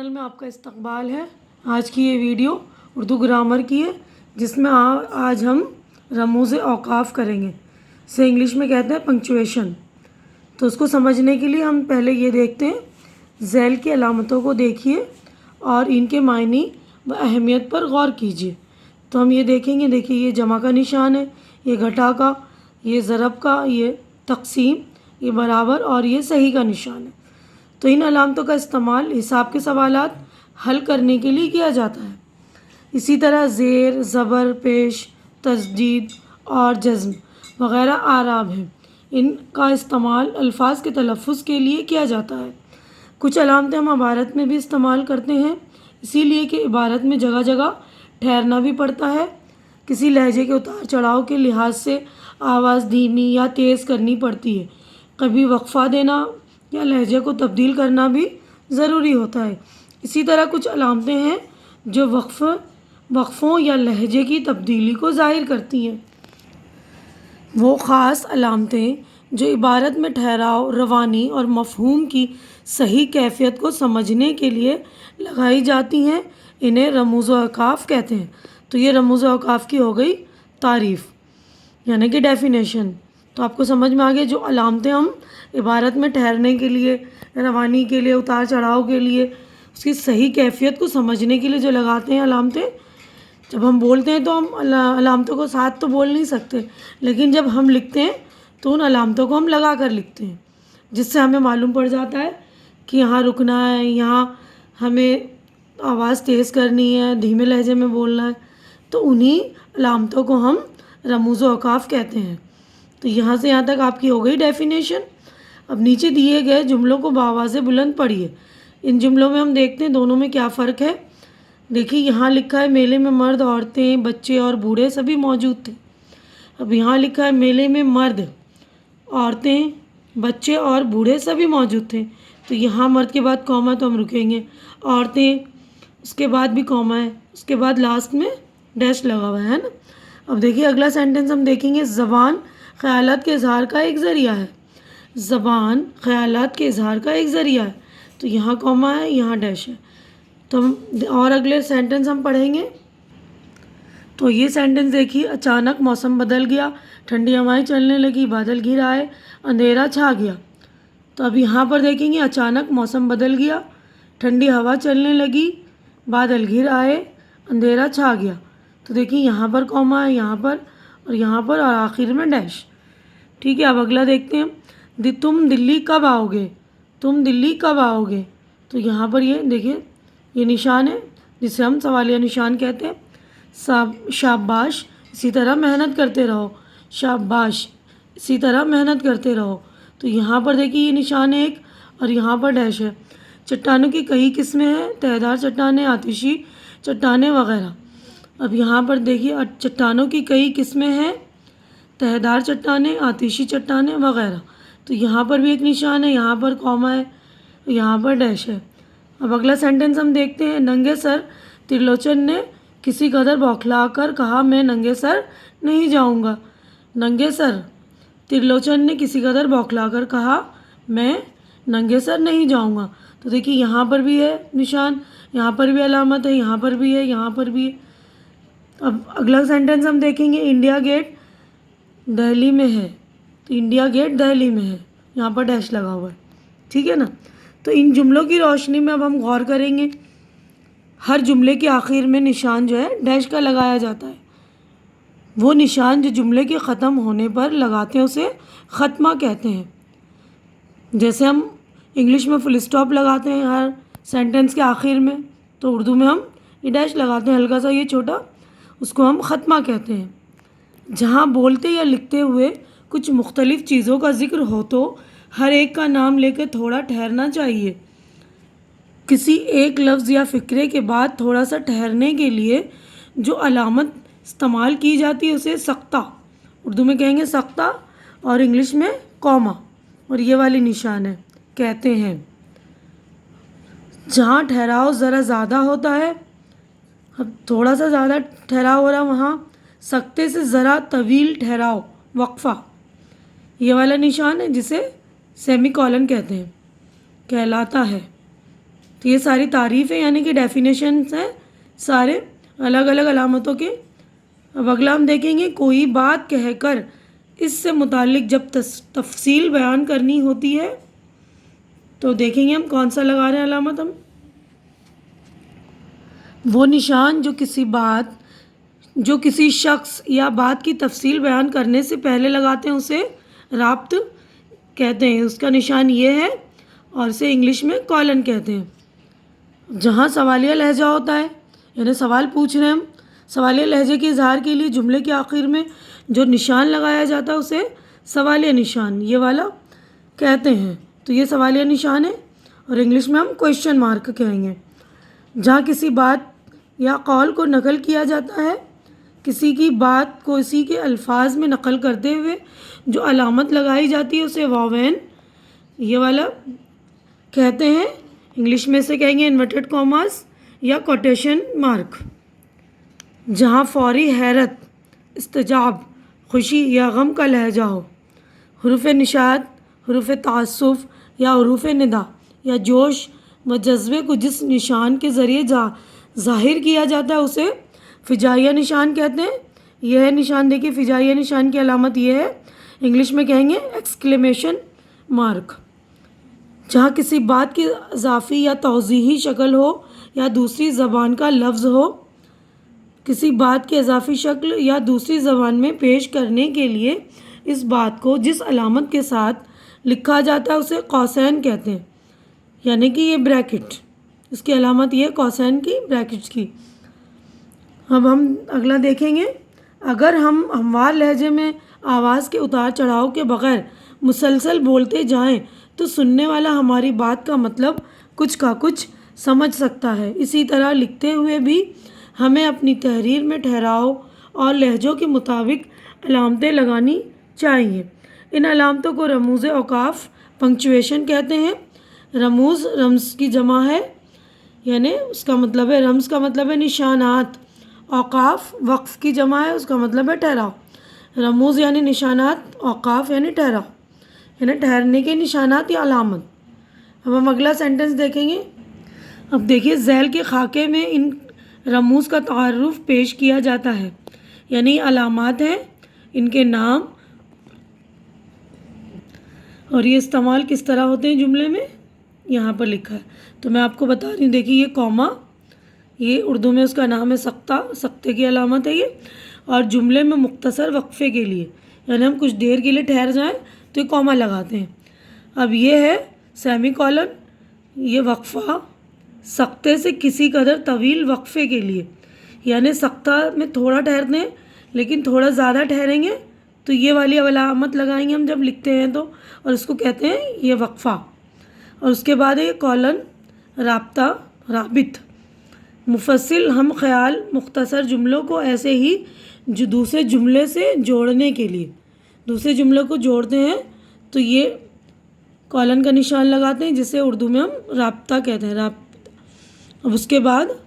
Channel में आपका इस्तकबाल है। आज की ये वीडियो उर्दू ग्रामर की है, जिसमें आज हम रमूज़ औक़ाफ़ करेंगे। इसे इंग्लिश में कहते हैं पंक्चुएशन। तो उसको समझने के लिए हम पहले ये देखते हैं, ज़ैल की अलामतों को देखिए और इनके मायनी व अहमियत पर गौर कीजिए। तो हम ये देखेंगे, देखिए ये जमा का निशान है, ये घटा का, ये ज़रब का, ये तक़सीम, ये बराबर और ये सही का निशान है। तो इन अलामतों का इस्तेमाल हिसाब के सवालात हल करने के लिए किया जाता है। इसी तरह ज़ेर, ज़बर, पेश, तस्दीद और जज़्म वग़ैरह आराब हैं। इनका इस्तेमाल अल्फाज के तलफ़्फ़ुज़ के लिए किया जाता है। कुछ अलामतें हम इबारत में भी इस्तेमाल करते हैं, इसीलिए कि इबारत में जगह जगह ठहरना भी पड़ता है। किसी लहजे के उतार चढ़ाव के लिहाज से आवाज़ धीमी या तेज़ करनी पड़ती है। कभी वक्फ़ा देना या लहजे को तब्दील करना भी ज़रूरी होता है। इसी तरह कुछ अलामतें हैं जो वक्फ़ों या लहजे की तब्दीली को ज़ाहिर करती हैं। वो ख़ास अलामतें जो इबारत में ठहराव, रवानी और मफ़हूम की सही कैफियत को समझने के लिए लगाई जाती हैं, इन्हें रमूज़ औक़ाफ़ कहते हैं। तो ये रमूज़ औक़ाफ़ की हो गई तारीफ़, यानी कि डेफिनेशन। तो आपको समझ में आ गया, जो अलामतें हम इबारत में ठहरने के लिए, रवानी के लिए, उतार चढ़ाव के लिए, उसकी सही कैफियत को समझने के लिए जो लगाते हैं अलामतें। जब हम बोलते हैं तो हम अलामतों को साथ तो बोल नहीं सकते, लेकिन जब हम लिखते हैं तो उन अलामतों को हम लगा कर लिखते हैं, जिससे हमें मालूम पड़ जाता है कि यहाँ रुकना है, यहाँ हमें आवाज़ तेज़ करनी है, धीमे लहजे में बोलना है। तो उन्हीं अलामतों को हम रमूज़ औक़ाफ़ कहते हैं। तो यहाँ से यहाँ तक आपकी हो गई डेफिनेशन। अब नीचे दिए गए जुमलों को बावाज़े बुलंद पढ़िए। इन जुमलों में हम देखते हैं दोनों में क्या फ़र्क है। देखिए यहाँ लिखा है मेले में मर्द, औरतें, बच्चे और बूढ़े सभी मौजूद थे। अब यहाँ लिखा है मेले में मर्द, औरतें, बच्चे और बूढ़े सभी मौजूद थे। तो यहाँ मर्द के बाद कॉमा, तो हम रुकेंगे। औरतें, उसके बाद भी कॉमा है, उसके बाद लास्ट में डैश लगा हुआ है ना। अब देखिए अगला सेंटेंस हम देखेंगे, ज़बान ख़यालात के इज़हार का एक ज़रिया है। ज़बान ख़यालात के इज़हार का एक ज़रिया है। तो यहाँ कॉमा है, यहाँ डैश है। तो हम और अगले सेंटेंस हम पढ़ेंगे। तो ये सेंटेंस देखिए, अचानक मौसम बदल गया, ठंडी हवाएं चलने लगी, बादल घिर आए, अंधेरा छा गया। तो अब यहाँ पर देखेंगे, अचानक मौसम बदल गया, ठंडी हवा चलने लगी, बादल घिर आए, अंधेरा छा गया। तो देखिए यहाँ पर कॉमा है, यहाँ पर और यहाँ पर, और आखिर में डैश। ठीक है, अब अगला देखते हैं, तुम दिल्ली कब आओगे, तुम दिल्ली कब आओगे। तो यहाँ पर ये देखिए, ये निशान है जिसे हम सवालिया निशान कहते हैं। शाबाश, इसी तरह मेहनत करते रहो, शाबाश, इसी तरह मेहनत करते रहो। तो यहाँ पर देखिए ये निशान है एक, और यहाँ पर डैश है। चट्टानों की कई किस्में हैं, तहदार चट्टानें, आतिशी चट्टानें वगैरह। अब यहाँ पर देखिए चट्टानों की कई किस्में हैं, तहदार चट्टानें, आतिशी चट्टानें वगैरह। तो यहाँ पर भी एक निशान है, यहाँ पर कॉमा है, यहाँ पर डैश है। अब अगला सेंटेंस हम देखते हैं, नंगे सर त्रिलोचन ने किसी कदर बौखला कर कहा, मैं नंगे सर नहीं जाऊँगा। नंगे सर त्रिलोचन ने किसी कदर बौखला कर कहा, मैं नंगे सर नहीं जाऊँगा। तो देखिए यहाँ पर भी है निशान, यहाँ पर भी अलामत है, यहाँ पर भी है, यहाँ पर भी है। अब अगला सेंटेंस हम देखेंगे, इंडिया गेट दिल्ली में है। तो इंडिया गेट दिल्ली में है, यहाँ पर डैश लगा हुआ है। ठीक है ना। तो इन जुमलों की रोशनी में अब हम गौर करेंगे, हर जुमले के आखिर में निशान जो है डैश का लगाया जाता है। वो निशान जो जुमले के ख़त्म होने पर लगाते हैं उसे ख़त्मा कहते हैं। जैसे हम इंग्लिश में फुल स्टॉप लगाते हैं हर सेंटेंस के आखिर में, तो उर्दू में हम ये डैश लगाते हैं हल्का सा, ये छोटा, उसको हम ख़त्मा कहते हैं। जहाँ बोलते या लिखते हुए कुछ मुख्तलिफ़ चीज़ों का ज़िक्र हो तो हर एक का नाम लेकर थोड़ा ठहरना चाहिए। किसी एक लफ्ज़ या फ़िक्रे के बाद थोड़ा सा ठहरने के लिए जो अलामत इस्तेमाल की जाती है उसे सख्ता, उर्दू में कहेंगे सख्ता, और इंग्लिश में कॉमा, और ये वाली निशान है, कहते हैं। जहाँ ठहराव ज़रा ज़्यादा होता है, अब थोड़ा सा ज़्यादा ठहराव हो रहा, वहाँ सख्ते से ज़रा तवील ठहराव, वक्फ़ा, ये वाला निशान है जिसे सेमी कॉलन कहते हैं, कहलाता है। तो ये सारी तारीफ़ें यानी कि डेफिनेशंस हैं सारे अलग अलग अलामतों के। अब अगला हम देखेंगे, कोई बात कहकर इससे मुतालिक जब तफसील बयान करनी होती है तो देखेंगे हम कौन सा लगा रहे हैं अलामत हम। वो निशान जो किसी शख्स या बात की तफसील बयान करने से पहले लगाते हैं उसे राब्त कहते हैं। उसका निशान ये है और इसे इंग्लिश में कॉलन कहते हैं। जहाँ सवालिया लहजा होता है यानी सवाल पूछ रहे हैं हम, सवालिया लहजे के इजहार के लिए जुमले के आखिर में जो निशान लगाया जाता है उसे सवालिया निशान ये वाला कहते हैं। तो ये सवालिया निशान है और इंग्लिश में हम क्वेश्चन मार्क कहेंगे। जहाँ किसी बात या कौल को नकल किया जाता है, किसी की बात को इसी के अल्फाज में नकल करते हुए जो अलामत लगाई जाती है उसे वावेन ये वाला कहते हैं। इंग्लिश में से कहेंगे इन्वर्टेड कॉमास या कोटेशन मार्क। जहाँ फौरी हैरत, इस्तिजाब, खुशी या गम का लहजा हो, हुरूफ निशात, हुरूफ तासुफ या हुरूफ निदा या जोश व जज्बे को जिस निशान के ज़रिए ज़ाहिर किया जाता है उसे फ़िजाइया निशान कहते हैं। यह है निशान, देखिए फ़िजाइया निशान की अलामत यह है, इंग्लिश में कहेंगे एक्सक्लेमेशन मार्क। जहाँ किसी बात की इजाफ़ी या तौज़ीही शक्ल हो या दूसरी ज़बान का लफ्ज़ हो, किसी बात की इजाफ़ी शक्ल या दूसरी ज़बान में पेश करने के लिए इस बात को जिस अलामत के साथ लिखा जाता है उसे कौसैन कहते हैं, यानी कि ये ब्रैकेट, इसकी अलामत ये कौसैन की, ब्रैकेट्स की। अब हम अगला देखेंगे, अगर हम हमवार लहजे में आवाज़ के उतार चढ़ाव के बग़ैर मुसलसल बोलते जाएं तो सुनने वाला हमारी बात का मतलब कुछ का कुछ समझ सकता है। इसी तरह लिखते हुए भी हमें अपनी तहरीर में ठहराव और लहजों के मुताबिक अलामतें लगानी चाहिए। इन अलामतों को रमूज़ औकाफ पंक्चुएशन कहते हैं। रमूज़ रम्ज़ की जमा है, यानी उसका मतलब है, रम्ज़ का मतलब है निशानात, औकाफ वक्फ़ की जमा है, उसका मतलब है ठहराव। रमूज़ यानी निशानात, औकाफ यानी ठहराव, यानी ठहरने के निशानात या अलामत। अब हम अगला सेंटेंस देखेंगे। अब देखिए, झैल के खाके में इन रमूज़ का तारुफ पेश किया जाता है, यानी अलामात हैं, इनके नाम और ये इस्तेमाल किस तरह होते हैं जुमले में यहाँ पर लिखा है। तो मैं आपको बता रही हूँ, देखिए ये कॉमा, ये उर्दू में उसका नाम है सख्ता, सख्ते की अलामत है ये। और जुमले में मुख्तसर वक्फ़े के लिए, यानी हम कुछ देर के लिए ठहर जाएं तो ये कॉमा लगाते हैं। अब ये है सेमी कॉलन, ये वक्फ़ा सख्ते से किसी कदर तवील वक्फ़े के लिए, यानी सख्ता में थोड़ा ठहरते हैं लेकिन थोड़ा ज़्यादा ठहरेंगे तो ये वाली अलामत लगाएंगे हम जब लिखते हैं तो, और इसको कहते हैं ये वक्फ़ा। और उसके बाद है कॉलन, राब्ता, राबित, मुफस्सिल हम ख्याल मुख्तसर जुमलों को ऐसे ही जो दूसरे जुमले से जोड़ने के लिए, दूसरे जुमले को जोड़ते हैं तो ये कॉलन का निशान लगाते हैं, जिसे उर्दू में हम राब्ता कहते हैं, राब्ता। अब उसके बाद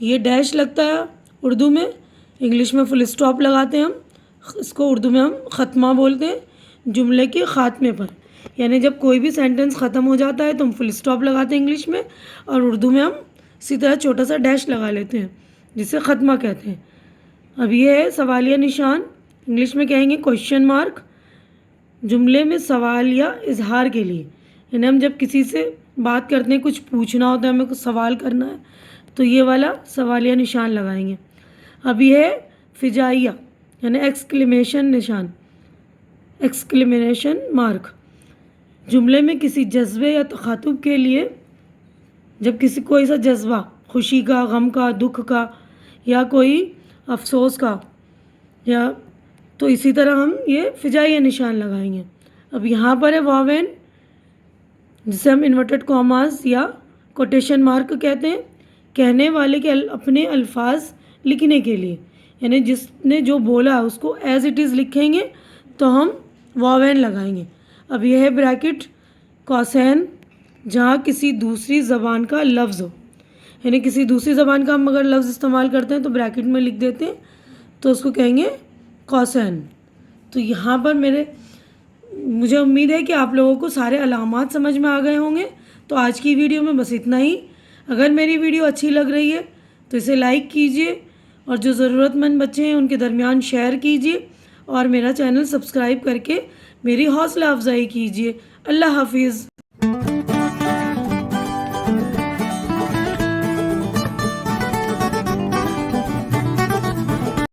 ये डैश लगता है उर्दू में, इंग्लिश में फुल स्टॉप लगाते हैं हम, इसको उर्दू में हम ख़त्मा बोलते हैं जुमले के ख़ात्मे पर, यानी जब कोई भी सेंटेंस ख़त्म हो जाता है तो हम फुल स्टॉप लगाते हैं इंग्लिश में, और उर्दू में हम इसी तरह छोटा सा डैश लगा लेते हैं जिसे ख़त्मा कहते हैं। अब ये है सवालिया निशान, इंग्लिश में कहेंगे क्वेश्चन मार्क, जुमले में सवाल या इजहार के लिए, यानी हम जब किसी से बात करते हैं, कुछ पूछना होता है, हमें कुछ सवाल करना है तो ये वाला सवालिया निशान लगाएंगे। अब ये है फिजाइया यानी एक्सक्लेमेशन निशान, एक्सक्लेमेशन मार्क, जुमले में किसी जज्बे या तखातुब के लिए, जब किसी कोई सा जज्बा, खुशी का, गम का, दुख का या कोई अफसोस का, या तो इसी तरह हम ये फिजाइया निशान लगाएंगे। अब यहाँ पर है वावेन, जिसे हम इन्वर्टेड कॉमास या कोटेशन मार्क कहते हैं, कहने वाले के अपने अल्फाज लिखने के लिए, यानी जिसने जो बोला उसको एज इट इज़ लिखेंगे तो हम वावेन लगाएंगे। अब यह है ब्रैकेट कौसैन, जहाँ किसी दूसरी ज़बान का लफ्ज़ हो, यानी किसी दूसरी ज़बान का हम अगर लफ्ज़ इस्तेमाल करते हैं तो ब्रैकेट में लिख देते हैं तो उसको कहेंगे कौसैन। तो यहाँ पर मुझे उम्मीद है कि आप लोगों को सारे अलामात समझ में आ गए होंगे। तो आज की वीडियो में बस इतना ही। अगर मेरी वीडियो अच्छी लग रही है तो इसे लाइक कीजिए और जो ज़रूरतमंद बच्चे हैं उनके दरमियान शेयर कीजिए और मेरा चैनल सब्सक्राइब करके मेरी हौसला अफजाई कीजिए। अल्लाह हाफिज़।